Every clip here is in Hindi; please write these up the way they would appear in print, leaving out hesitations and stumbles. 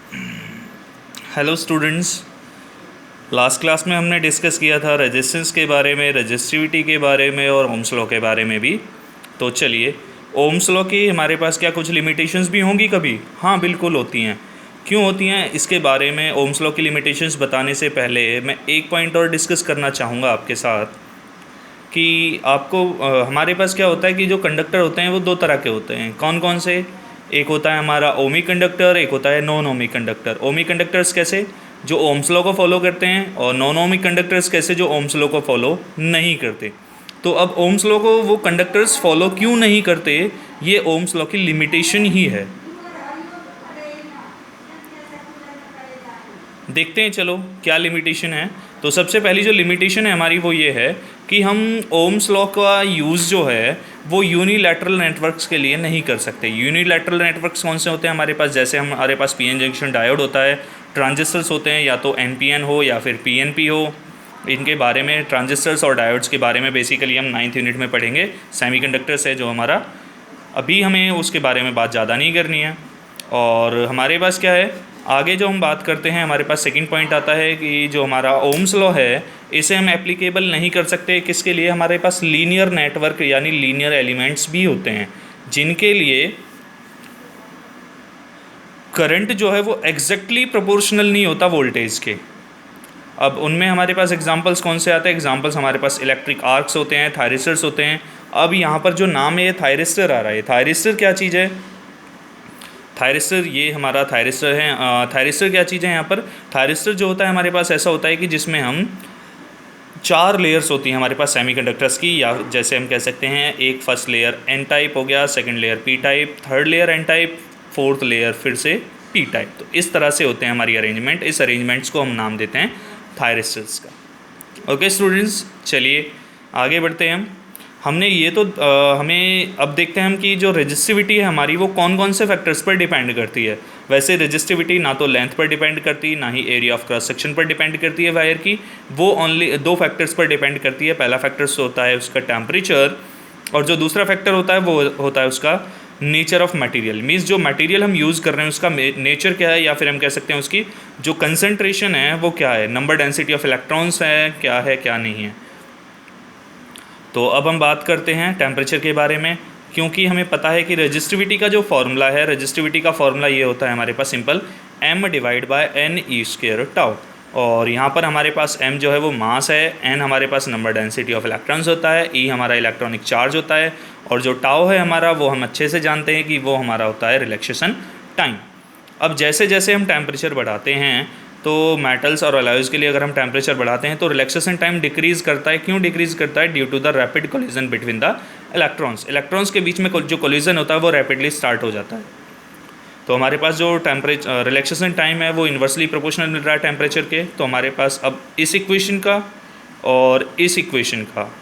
Hello students. लास्ट क्लास में हमने डिस्कस किया था रेजिस्टेंस के बारे में, रेजिस्टिविटी के बारे में और ओम्स लॉ के बारे में भी। तो चलिए, ओम्स लॉ की हमारे पास क्या कुछ लिमिटेशंस भी होंगी कभी? हाँ, बिल्कुल होती हैं। क्यों होती हैं इसके बारे में, ओम्स लॉ की लिमिटेशंस बताने से पहले मैं एक पॉइंट और डिस्कस करना चाहूँगा आपके साथ कि आपको हमारे पास क्या होता है कि जो कंडक्टर होते हैं वो दो तरह के होते हैं। कौन कौन से? एक होता है हमारा ओमिक कंडक्टर, एक होता है non ohmic conductor. Ohmic conductors कैसे? जो ओम्स लॉ को फॉलो करते हैं। और नॉन ओमिक कंडक्टर्स कैसे? जो ओम्स लॉ को फॉलो नहीं करते। तो अब ओम्स लॉ को वो कंडक्टर्स फॉलो क्यों नहीं करते, ये ओम्स लॉ की लिमिटेशन ही है। देखते हैं, चलो क्या लिमिटेशन है। तो सबसे पहली जो लिमिटेशन है हमारी वो ये है कि हम ओम्स लॉ का यूज़ जो है वो यूनिलैटरल नेटवर्क्स के लिए नहीं कर सकते। यूनिलैटरल नेटवर्क्स कौन से होते हैं हमारे पास? जैसे हमारे पास पीएन जंक्शन डायोड होता है, ट्रांजिस्टर्स होते हैं, या तो एनपीएन हो या फिर पीएनपी हो। इनके बारे में, ट्रांजिस्टर्स और डायोड्स के बारे में बेसिकली हम 9th यूनिट में पढ़ेंगे। सेमीकंडक्टर्स है जो हमारा, अभी हमें उसके बारे में बात ज़्यादा नहीं करनी है। और हमारे पास क्या है, आगे जो हम बात करते हैं हमारे पास सेकंड पॉइंट आता है कि जो हमारा ओम्स लॉ है इसे हम एप्लीकेबल नहीं कर सकते। किसके लिए? हमारे पास लीनियर नेटवर्क यानी लीनियर एलिमेंट्स भी होते हैं जिनके लिए करंट जो है वो एग्जैक्टली प्रोपोर्शनल नहीं होता वोल्टेज के। अब उनमें हमारे पास एग्जांपल्स कौन से आते हैं? एग्जांपल्स हमारे पास इलेक्ट्रिक आर्क्स होते हैं, थायरिस्टर्स होते हैं। अब यहाँ पर जो नाम है ये थायरिस्टर आ रहा है। थायरिस्टर क्या चीज़ है? थायरिस्टर, ये हमारा थायरिस्टर है। थायरिस्टर क्या चीज़ है यहाँ पर? थायरिस्टर जो होता है हमारे पास ऐसा होता है कि जिसमें हम 4 लेयर्स होती हैं हमारे पास सेमीकंडक्टर्स की, या जैसे हम कह सकते हैं एक फर्स्ट लेयर एन टाइप हो गया, second layer P type, third layer N type, fourth layer फिर से पी टाइप। तो इस तरह से होते हैं हमारी अरेंजमेंट। इस अरेंजमेंट्स को हम नाम देते हैं थायरिस्टर्स का। ओके स्टूडेंट्स, चलिए आगे बढ़ते हैं हम। हमने ये तो हमें अब देखते हैं हम कि जो रेजिस्टिविटी है हमारी वो कौन कौन से फैक्टर्स पर डिपेंड करती है। वैसे रेजिस्टिविटी ना तो लेंथ पर डिपेंड करती, ना ही एरिया ऑफ क्रॉस सेक्शन पर डिपेंड करती है वायर की। वो ओनली 2 फैक्टर्स पर डिपेंड करती है। पहला फैक्टर्स होता है उसका टेम्परेचर, और जो दूसरा फैक्टर होता है वो होता है उसका नेचर ऑफ मटेरियल। मीन्स जो मटेरियल हम यूज़ कर रहे हैं उसका नेचर क्या है, या फिर हम कह सकते हैं उसकी जो कंसनट्रेशन है वो क्या है, नंबर डेंसिटी ऑफ इलेक्ट्रॉन्स है क्या नहीं है। तो अब हम बात करते हैं टेम्परेचर के बारे में, क्योंकि हमें पता है कि रेजिस्टिविटी का जो फॉर्मूला है, रेजिस्टिविटी का फॉर्मूला ये होता है हमारे पास सिंपल m/n² टाउ। और यहाँ पर हमारे पास m जो है वो मास है, n हमारे पास नंबर डेंसिटी ऑफ इलेक्ट्रॉन्स होता है, e हमारा इलेक्ट्रॉनिक चार्ज होता है, और जो टाउ है हमारा वो हम अच्छे से जानते हैं कि वो हमारा होता है रिलैक्सेशन टाइम। अब जैसे जैसे हम टेम्परेचर बढ़ाते हैं तो मेटल्स और अलॉयज़ के लिए अगर हम टेम्परेचर बढ़ाते हैं तो रिलैक्सेशन टाइम डिक्रीज़ करता है। क्यों डिक्रीज़ करता है? Due to the rapid collision between the electrons. Electrons के बीच में जो कोलिजन होता है वो रैपिडली स्टार्ट हो जाता है। तो हमारे पास जो टेम्परेचर रिलैक्सेशन टाइम है वो इन्वर्सली प्रोपोर्शनल मिल रहा है टेम्परेचर के। तो हमारे पास अब इस इक्वेशन का और इस इक्वेशन का,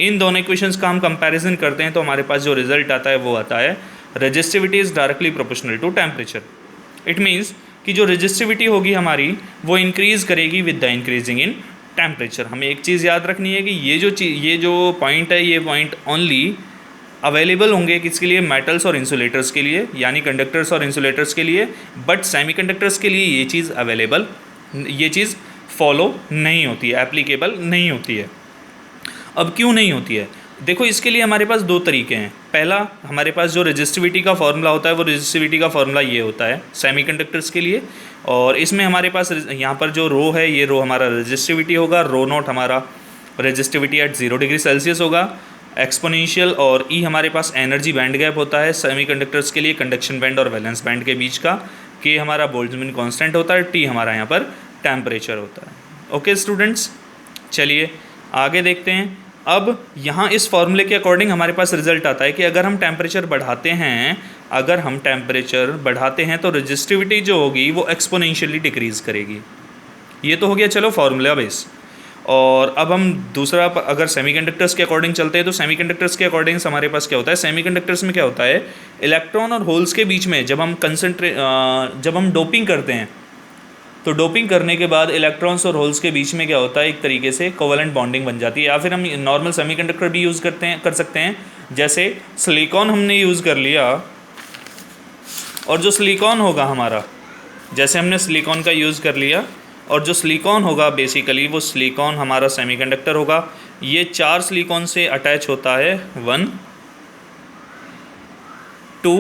इन दोनों इक्वेशंस का हम कंपैरिजन करते हैं तो हमारे पास जो रिजल्ट आता है वो आता है resistivity is directly proportional to temperature. It means कि जो रेजिस्टिविटी होगी हमारी वो इंक्रीज़ करेगी with the increasing in temperature. हमें एक चीज़ याद रखनी है कि ये जो पॉइंट है ये पॉइंट ओनली अवेलेबल होंगे किसके लिए? मेटल्स और इंसुलेटर्स के लिए, यानी कंडक्टर्स और इंसुलेटर्स के लिए। बट सेमीकंडक्टर्स के लिए ये चीज़ फॉलो नहीं होती है, एप्लीकेबल नहीं होती है। अब क्यों नहीं होती है? देखो, इसके लिए हमारे पास 2 तरीके हैं। पहला, हमारे पास जो रेजिस्टिविटी का फॉर्मूला होता है वो रेजिस्टिविटी का फॉर्मूला ये होता है सेमीकंडक्टर्स के लिए, और इसमें हमारे पास यहाँ पर जो रो है ये रो हमारा रेजिस्टिविटी होगा, रो नॉट हमारा रेजिस्टिविटी एट 0 डिग्री सेल्सियस होगा, एक्सपोनेंशियल, और ई हमारे पास एनर्जी बैंड गैप होता है सेमीकंडक्टर्स के लिए, कंडक्शन बैंड और वैलेंस बैंड के बीच का, के हमारा बोल्ट्जमैन कांस्टेंट होता है, टी हमारा यहाँ पर टेम्परेचर होता है। ओके स्टूडेंट्स, चलिए आगे देखते हैं। अब यहाँ इस फॉर्मूले के अकॉर्डिंग हमारे पास रिजल्ट आता है कि अगर हम टेम्परेचर बढ़ाते हैं तो रेजिस्टिविटी जो होगी वो एक्सपोनेंशियली डिक्रीज़ करेगी। ये तो हो गया चलो फॉर्मूला बेस। और अब हम दूसरा, अगर सेमीकंडक्टर्स के अकॉर्डिंग चलते हैं तो सेमीकंडक्टर्स के अकॉर्डिंग हमारे पास क्या होता है? सेमीकंडक्टर्स में क्या होता है, इलेक्ट्रॉन और होल्स के बीच में जब हम डोपिंग करते हैं तो डोपिंग करने के बाद इलेक्ट्रॉन्स और होल्स के बीच में क्या होता है, एक तरीके से कोवेलेंट बॉन्डिंग बन जाती है। या फिर हम नॉर्मल सेमीकंडक्टर भी यूज़ कर सकते हैं। जैसे सिलिकॉन हमने यूज़ कर लिया, और जो सिलिकॉन होगा हमारा जैसे हमने सिलिकॉन का यूज़ कर लिया, और जो सिलिकॉन होगा बेसिकली वो सिलिकॉन हमारा सेमीकंडक्टर होगा। ये 4 सिलिकॉन से अटैच होता है, 1 2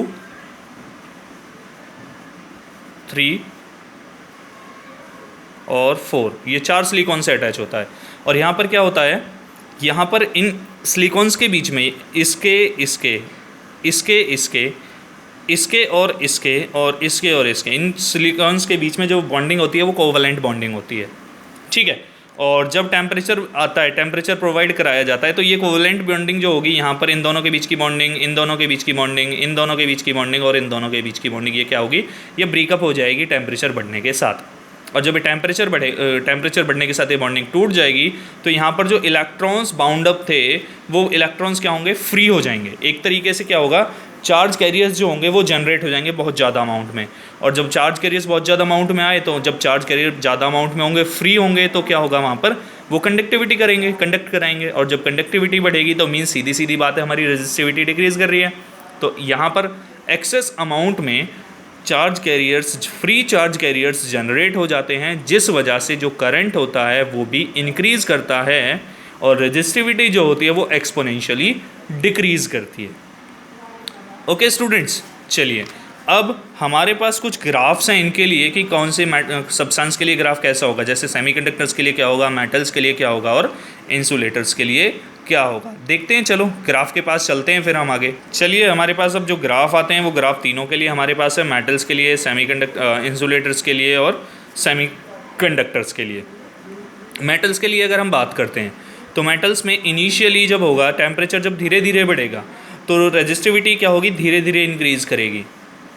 3 और 4, ये 4 सिलिकॉन से अटैच होता है। और यहाँ पर क्या होता है, यहाँ पर इन सिलिकॉन्स के बीच में इसके इसके इसके इसके इसके और इसके और इसके और इसके इन सिलिकॉन्स के बीच में जो बॉन्डिंग होती है वो कोवलेंट बॉन्डिंग होती है, ठीक है। और जब टेम्परेचर आता है, टेम्परेचर प्रोवाइड कराया जाता है, तो ये कोवलेंट बॉन्डिंग जो होगी यहाँ पर इन दोनों के बीच की बॉन्डिंग, इन दोनों के बीच की बॉन्डिंग, इन दोनों के बीच की बॉन्डिंग और इन दोनों के बीच की बॉन्डिंग, ये क्या होगी, ये ब्रेकअप हो जाएगी टेम्परेचर बढ़ने के साथ। और जब टेम्परेचर बढ़ने के साथ ये बॉन्डिंग टूट जाएगी, तो यहाँ पर जो इलेक्ट्रॉन्स बाउंड अप थे वो इलेक्ट्रॉन्स क्या होंगे, फ्री हो जाएंगे। एक तरीके से क्या होगा, चार्ज कैरियर्स जो होंगे वो जनरेट हो जाएंगे बहुत ज़्यादा अमाउंट में। और जब चार्ज कैरियर्स बहुत ज़्यादा अमाउंट में आए, तो जब चार्ज कैरियर ज़्यादा अमाउंट में होंगे, फ्री होंगे, तो क्या होगा, वहाँ पर वो कंडक्टिविटी करेंगे, कंडक्ट कराएंगे। और जब कंडक्टिविटी बढ़ेगी तो मीन्स सीधी सीधी बात है, हमारी रेजिस्टिविटी डिक्रीज़ कर रही है। तो यहाँ पर एक्सेस अमाउंट में charge carriers, free charge carriers generate हो जाते हैं, जिस वजह से जो करंट होता है वो भी इंक्रीज़ करता है और रेजिस्टिविटी जो होती है वो एक्सपोनेंशियली डिक्रीज़ करती है। ओके स्टूडेंट्स, चलिए अब हमारे पास कुछ ग्राफ्स हैं इनके लिए कि कौन से सब्सटेंस के लिए ग्राफ कैसा होगा, जैसे सेमीकंडक्टर्स के लिए क्या होगा, मेटल्स के लिए क्या होगा और इंसुलेटर्स के लिए क्या होगा। देखते हैं, चलो ग्राफ के पास चलते हैं फिर हम आगे। चलिए हमारे पास अब जो ग्राफ आते हैं वो ग्राफ तीनों के लिए हमारे पास है, मेटल्स के लिए, इंसुलेटर्स के लिए और सेमीकंडक्टर्स के लिए। मेटल्स के लिए अगर हम बात करते हैं तो मेटल्स में इनिशियली जब होगा, टेम्परेचर जब धीरे धीरे बढ़ेगा तो रेजिस्टिविटी क्या होगी, धीरे धीरे इंक्रीज़ करेगी,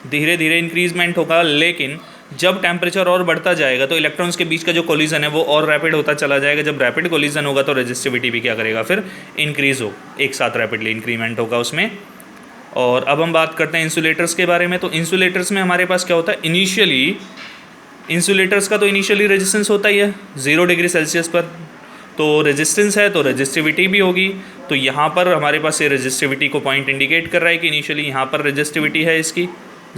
धीरे धीरे इंक्रीजमेंट होगा। लेकिन जब टेम्परेचर और बढ़ता जाएगा तो इलेक्ट्रॉन्स के बीच का जो कोलिजन है वो और रैपिड होता चला जाएगा। जब रैपिड कोलिजन होगा तो रेजिस्टिविटी भी क्या करेगा, फिर इंक्रीज़ हो, एक साथ रैपिडली इंक्रीमेंट होगा उसमें। और अब हम बात करते हैं इंसुलेटर्स के बारे में। तो इंसुलेटर्स में हमारे पास क्या होता है, इनिशियली इंसुलेटर्स का तो इनिशियली रेजिस्टेंस होता ही है 0 डिग्री सेल्सियस पर, तो रेजिस्टेंस है तो रेजिस्टिविटी भी होगी। तो यहाँ पर हमारे पास ये रेजिस्टिविटी को पॉइंट इंडिकेट कर रहा है कि इनिशियली यहाँ पर रेजिस्टिविटी है इसकी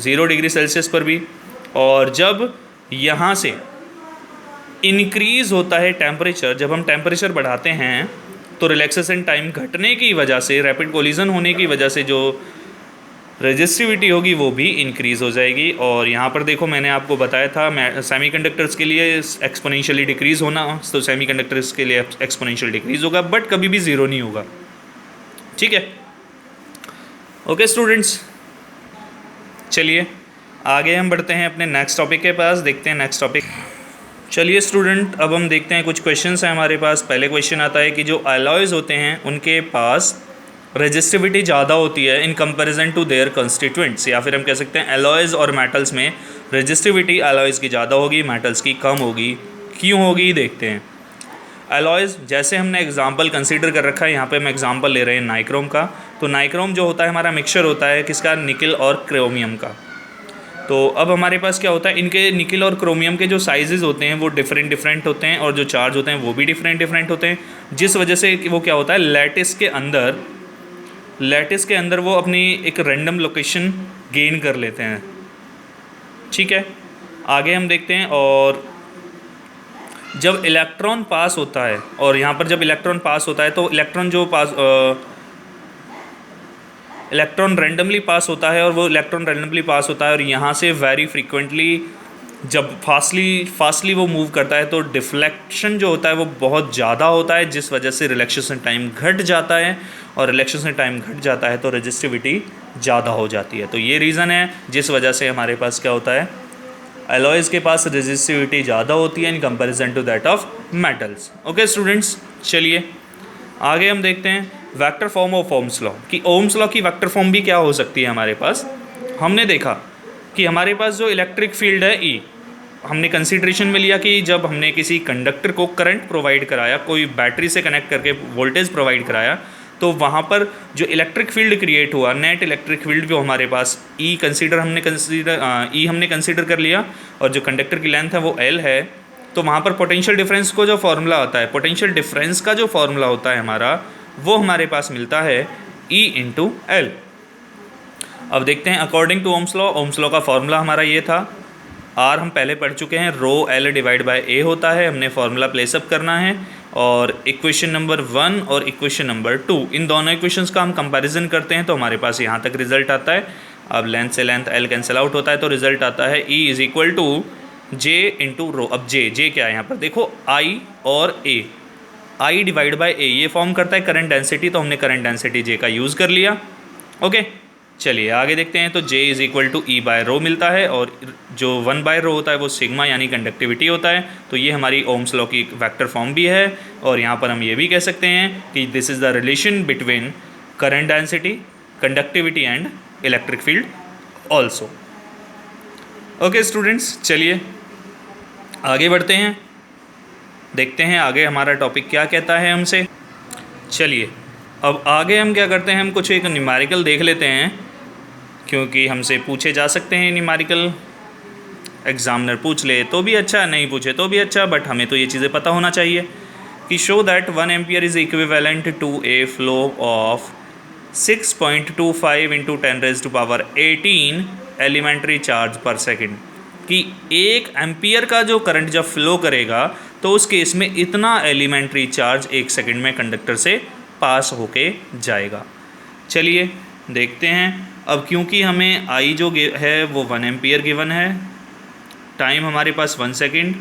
0 डिग्री सेल्सियस पर भी। और जब यहाँ से इंक्रीज़ होता है टेम्परेचर, जब हम टेम्परेचर बढ़ाते हैं तो रिलैक्सेशन टाइम घटने की वजह से, रैपिड कोलिजन होने की वजह से जो रेजिस्टिविटी होगी वो भी इंक्रीज़ हो जाएगी। और यहाँ पर देखो मैंने आपको बताया था सेमीकंडक्टर्स के लिए एक्सपोनेंशियली डिक्रीज़ होना, तो सेमीकंडक्टर्स के लिए एक्सपोनेंशियल डिक्रीज़ होगा, बट कभी भी ज़ीरो नहीं होगा, ठीक है। ओके स्टूडेंट्स, चलिए आगे हम बढ़ते हैं अपने नेक्स्ट टॉपिक के पास, देखते हैं नेक्स्ट टॉपिक। चलिए स्टूडेंट, अब हम देखते हैं कुछ क्वेश्चंस हैं हमारे पास। पहले क्वेश्चन आता है कि जो अलॉयज़ होते हैं उनके पास रेजिस्टिविटी ज़्यादा होती है in comparison to their constituents, या फिर हम कह सकते हैं अलॉयज़ और मेटल्स में रेजिस्टिविटी अलॉयज़ की ज़्यादा होगी, मेटल्स की कम होगी। क्यों होगी देखते हैं। अलॉयज़, जैसे हमने एग्जांपल कंसीडर कर रखा है, यहाँ पे हम एग्जांपल ले रहे हैं नाइक्रोम का। तो नाइक्रोम जो होता है हमारा मिक्सचर होता है किसका, निकल और क्रोमियम का। तो अब हमारे पास क्या होता है, इनके निकल और क्रोमियम के जो साइजेस होते हैं वो डिफरेंट होते हैं और जो चार्ज होते हैं वो भी डिफरेंट होते हैं, जिस वजह से वो क्या होता है, लैटिस के अंदर वो अपनी एक रैंडम लोकेशन गेन कर लेते हैं, ठीक है। आगे हम देखते हैं। और जब इलेक्ट्रॉन पास होता है, और यहाँ पर जब इलेक्ट्रॉन पास होता है तो इलेक्ट्रॉन रैंडमली पास होता है, और वो इलेक्ट्रॉन रैंडमली पास होता है और यहाँ से वेरी फ्रीक्वेंटली जब फास्टली वो मूव करता है तो डिफ्लेक्शन जो होता है वो बहुत ज़्यादा होता है, जिस वजह से रिलैक्सेशन टाइम घट जाता है, और रिलैक्सेशन टाइम घट जाता है तो रेजिस्टिविटी ज़्यादा हो जाती है। तो ये रीज़न है जिस वजह से हमारे पास क्या होता है, अलॉयज़ के पास रेजिस्टिविटी ज़्यादा होती है in comparison to that of metals. Okay students, चलिए आगे हम देखते हैं vector form of Ohm's law, कि ओम्स लॉ की वेक्टर फॉर्म भी क्या हो सकती है हमारे पास। हमने देखा कि हमारे पास जो इलेक्ट्रिक फील्ड है ई, हमने कंसीडरेशन में लिया कि जब हमने किसी कंडक्टर को करंट प्रोवाइड कराया, कोई बैटरी से कनेक्ट करके वोल्टेज प्रोवाइड कराया, तो वहाँ पर जो इलेक्ट्रिक फील्ड क्रिएट हुआ, नेट इलेक्ट्रिक फील्ड जो हमारे पास ई हमने कंसीडर कर लिया, और जो कंडक्टर की लेंथ है वो एल है। तो वहाँ पर पोटेंशियल डिफरेंस को जो फॉर्मूला होता है, पोटेंशियल डिफरेंस का जो फॉर्मूला होता है हमारा, वो हमारे पास मिलता है E इंटू एल। अब देखते हैं अकॉर्डिंग टू ओम्स लॉ का फॉर्मूला हमारा ये था आर हम पहले पढ़ चुके हैं, रो एल डिवाइड बाय ए होता है, हमने फार्मूला प्लेसअप करना है। और इक्वेशन नंबर 1 और इक्वेशन नंबर 2, इन दोनों इक्वेशंस का हम कंपैरिजन करते हैं तो हमारे पास यहाँ तक रिजल्ट आता है। अब लेंथ से लेंथ एल कैंसिल आउट होता है तो रिजल्ट आता है E is equal to J into rho. अब जे क्या है यहाँ पर देखो, आई और ए, आई डिवाइड बाय ए ये फॉर्म करता है करंट डेंसिटी, तो हमने करंट डेंसिटी जे का यूज़ कर लिया। ओके, चलिए आगे देखते हैं। तो J is equal to E by rho मिलता है, और जो 1 बाय रो होता है वो सिग्मा यानी कंडक्टिविटी होता है। तो ये हमारी ओम्स लॉ की वेक्टर फॉर्म भी है, और यहाँ पर हम ये भी कह सकते हैं कि this is the relation between current density, conductivity and electric field also. Okay students, चलिए आगे बढ़ते हैं, देखते हैं आगे हमारा टॉपिक क्या कहता है हमसे। चलिए अब आगे हम क्या करते हैं, हम कुछ एक न्यूमेरिकल देख लेते हैं, क्योंकि हमसे पूछे जा सकते हैं न्यूमेरिकल। एग्जामिनर पूछ ले तो भी अच्छा, नहीं पूछे तो भी अच्छा, बट हमें तो ये चीज़ें पता होना चाहिए कि show that 1 ampere is equivalent to a flow of 6.25 into 10⁻18 elementary charge per second. कि 1 एम्पियर का जो करंट जब फ्लो करेगा तो उस केस में इतना एलिमेंट्री चार्ज 1 सेकेंड में कंडक्टर से पास होके जाएगा। चलिए देखते हैं। अब क्योंकि हमें आई जो है वो 1 एम्पियर गिवन है, टाइम हमारे पास 1 सेकेंड,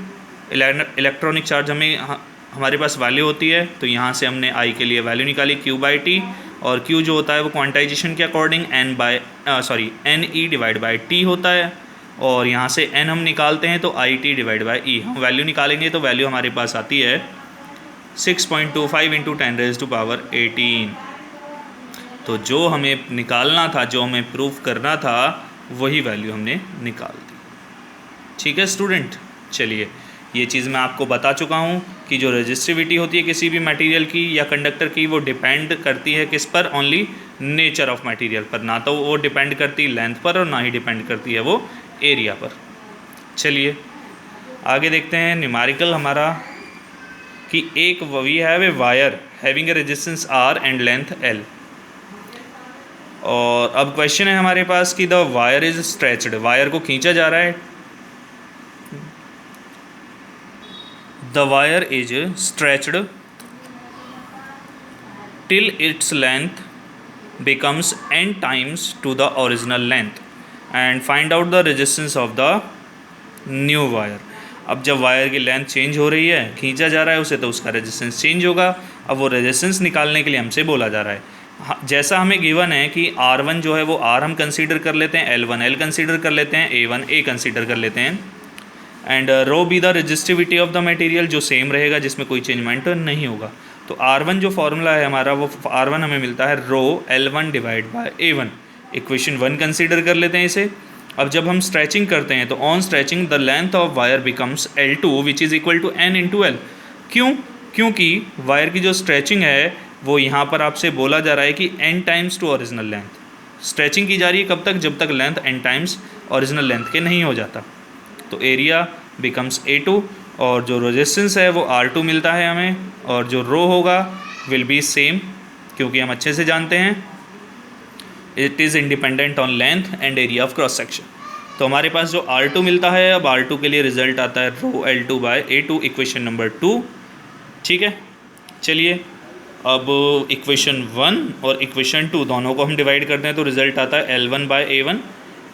इलेक्ट्रॉनिक चार्ज हमारे पास वैल्यू होती है, तो यहाँ से हमने आई के लिए वैल्यू निकाली Q/T, और Q जो होता है वो क्वांटाइजेशन के according NE divide by T होता है, और यहाँ से N हम निकालते हैं तो IT डिवाइड बाई E। हम वैल्यू निकालेंगे तो वैल्यू हमारे पास आती है 6.25 इंटू 10⁻18। तो जो हमें निकालना था, जो हमें प्रूफ करना था, वही वैल्यू हमने निकाल दी। ठीक है स्टूडेंट, चलिए ये चीज़ मैं आपको बता चुका हूँ कि जो रेजिस्टिविटी होती है किसी भी मटेरियल की या कंडक्टर की, वो डिपेंड करती है किस पर, ओनली नेचर ऑफ मटेरियल पर, ना तो वो डिपेंड करती लेंथ पर और ना ही डिपेंड करती है वो एरिया पर। चलिए आगे देखते हैं न्यूमेरिकल हमारा, कि एक we have a wire having a resistance R and length L, और अब क्वेश्चन है हमारे पास कि the wire is stretched, wire को खींचा जा रहा है, the wire is stretched till its length becomes n times to the original length and find out the resistance of the new wire. अब जब वायर की लेंथ चेंज हो रही है, खींचा जा रहा है उसे, तो उसका रेजिस्टेंस चेंज होगा। अब वो रेजिस्टेंस निकालने के लिए हमसे बोला जा रहा है, जैसा हमें गिवन है कि R1 जो है वो R हम कंसीडर कर लेते हैं, L1 L कंसीडर कर लेते हैं, A1 A कंसीडर कर लेते हैं, and rho be the resistivity of the material, जो सेम रहेगा, जिसमें कोई चेंजमेंट नहीं होगा। तो R1 जो फॉर्मूला है हमारा, वो R1 हमें मिलता है रो L1 divide by A1। Equation 1 consider कर लेते हैं इसे। अब जब हम स्ट्रेचिंग करते हैं तो on stretching the length of wire becomes L2 which is equal to N into L। क्यों? क्योंकि वायर की जो स्ट्रेचिंग है वो यहाँ पर आपसे बोला जा रहा है कि n times to original length. Stretching की जा रही है कब तक? जब तक length n times original length के नहीं हो जाता। तो एरिया बिकम्स A2, और जो रेजिस्टेंस है वो R2 मिलता है हमें, और जो रो होगा विल बी सेम, क्योंकि हम अच्छे से जानते हैं it is independent on length and area of cross section. तो हमारे पास जो R2 मिलता है, अब R2 के लिए रिजल्ट आता है रो L2 bye A2, equation number 2। ठीक है, चलिए अब इक्वेशन 1 और इक्वेशन 2 दोनों को हम डिवाइड करते हैं तो रिजल्ट आता है L1 bye A1,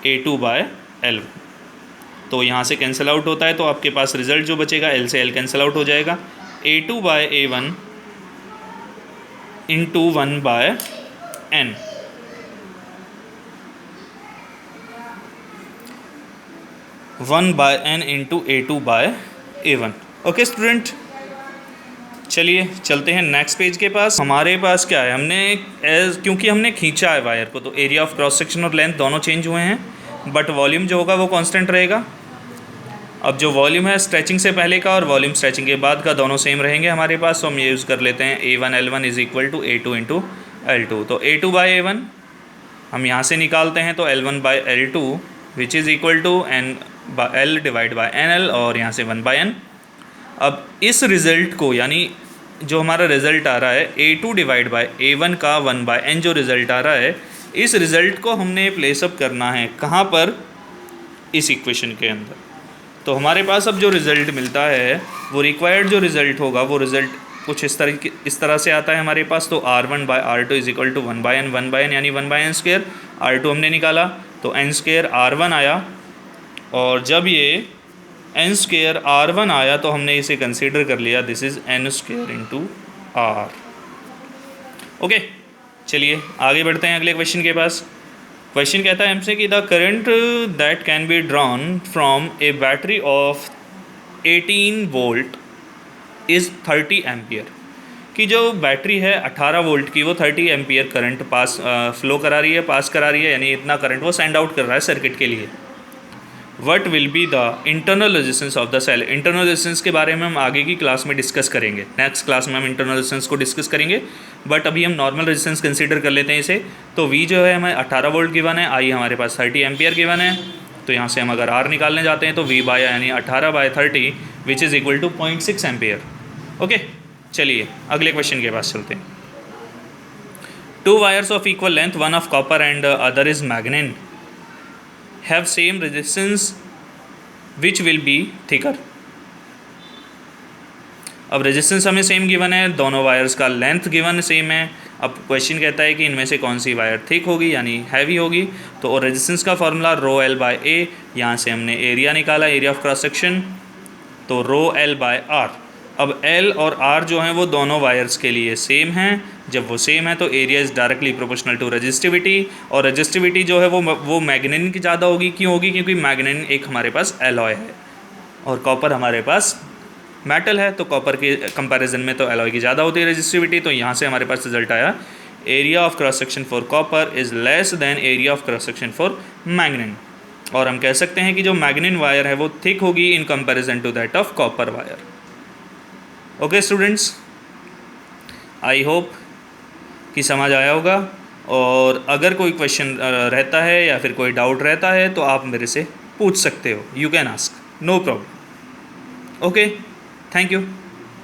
A2 bye L1। तो यहाँ से कैंसिल आउट होता है, तो आपके पास रिजल्ट जो बचेगा L से L कैंसिल आउट हो जाएगा, A2 by A1 into 1 by N। One by N into A2 by A1। Okay student, चलिए चलते हैं नेक्स्ट पेज के पास। हमारे पास क्या है, हमने क्योंकि हमने खींचा है वायर को, तो एरिया ऑफ क्रॉस सेक्शन और लेंथ दोनों चेंज हुए हैं, बट वॉल्यूम जो होगा वो कांस्टेंट रहेगा। अब जो वॉल्यूम है स्ट्रेचिंग से पहले का और वॉल्यूम स्ट्रेचिंग के बाद का, दोनों सेम रहेंगे हमारे पास, तो हम ये यूज़ कर लेते हैं A1 L1 is equal to A2 into L2। तो A2 बाई A1 हम यहाँ से निकालते हैं, तो L1 by L2 which is equal to L divide by NL, और यहाँ से 1 बाई N। अब इस रिज़ल्ट को, यानी जो हमारा रिज़ल्ट आ रहा है A2 डिवाइड बाई A1 का 1 बाई N जो रिज़ल्ट आ रहा है, इस रिज़ल्ट को हमने प्लेसअप करना है कहाँ पर? इस इक्वेशन के अंदर। तो हमारे पास अब जो रिज़ल्ट मिलता है वो रिक्वायर्ड जो रिज़ल्ट होगा वो रिज़ल्ट कुछ इस तरह से आता है हमारे पास। तो R1/R2 is equal to 1/n यानी 1/n²। R2 हमने निकाला तो n² R1 आया, और जब ये n² R1 आया तो हमने इसे कंसीडर कर लिया this is n² into R। Okay, चलिए आगे बढ़ते हैं अगले क्वेश्चन के पास। क्वेश्चन कहता है हमसे कि the current that can be drawn from A battery of 18 volt is 30 ampere. कि जो बैटरी है 18 वोल्ट की वो 30 एम्पियर करंट फ्लो करा रही है, पास करा रही है, यानी इतना करंट वो सेंड आउट कर रहा है सर्किट के लिए। What will be the internal resistance of the cell. Internal resistance के बारे में हम आगे की क्लास में डिस्कस करेंगे, नेक्स्ट क्लास में हम इंटरनल रेजिस्टेंस को डिस्कस करेंगे, बट अभी हम नॉर्मल रेजिस्टेंस कंसीडर कर लेते हैं इसे। तो V जो है हमें 18 वोल्ट गिवन है, I हमारे पास 30 एम्पियर गिवन है। तो यहाँ से हम अगर R निकालने जाते हैं तो V बाय यानी 18/30 which is equal to 0.6 ampere. Okay, चलिए अगले क्वेश्चन के पास चलते हैं। 2 wires of equal length, one of copper and other is manganin, have same resistance which will be thicker। अब रेजिस्टेंस हमें सेम गिवन है, दोनों वायर्स का लेंथ गिवन सेम है। अब क्वेश्चन कहता है कि इनमें से कौन सी वायर थिक होगी यानी हैवी होगी। तो और रेजिस्टेंस का फॉर्मूला ρl/a, यहाँ से हमने एरिया निकाला, एरिया ऑफ क्रॉस सेक्शन, तो ρl/r। अब L और R जो हैं वो दोनों वायर्स के लिए सेम हैं। जब वो सेम है तो area is directly proportional to resistivity, और रेजिस्टिविटी जो है वो मैग्नेन की ज़्यादा होगी। क्यों होगी? क्योंकि मैग्नेन एक हमारे पास एलॉय है और कॉपर हमारे पास मेटल है, तो कॉपर के कंपैरिजन में तो एलॉय की ज़्यादा होती है रेजिस्टिविटी। तो यहाँ से हमारे पास रिजल्ट आया area of cross section for copper is less than area of cross section for manganin. और हम कह सकते हैं कि जो मैग्नेन वायर है वो थिक होगी in comparison to that of copper wire. Okay students, I hope कि समझ आया होगा, और अगर कोई क्वेश्चन रहता है या फिर कोई डाउट रहता है तो आप मेरे से पूछ सकते हो, you can ask, no problem. Okay, thank you.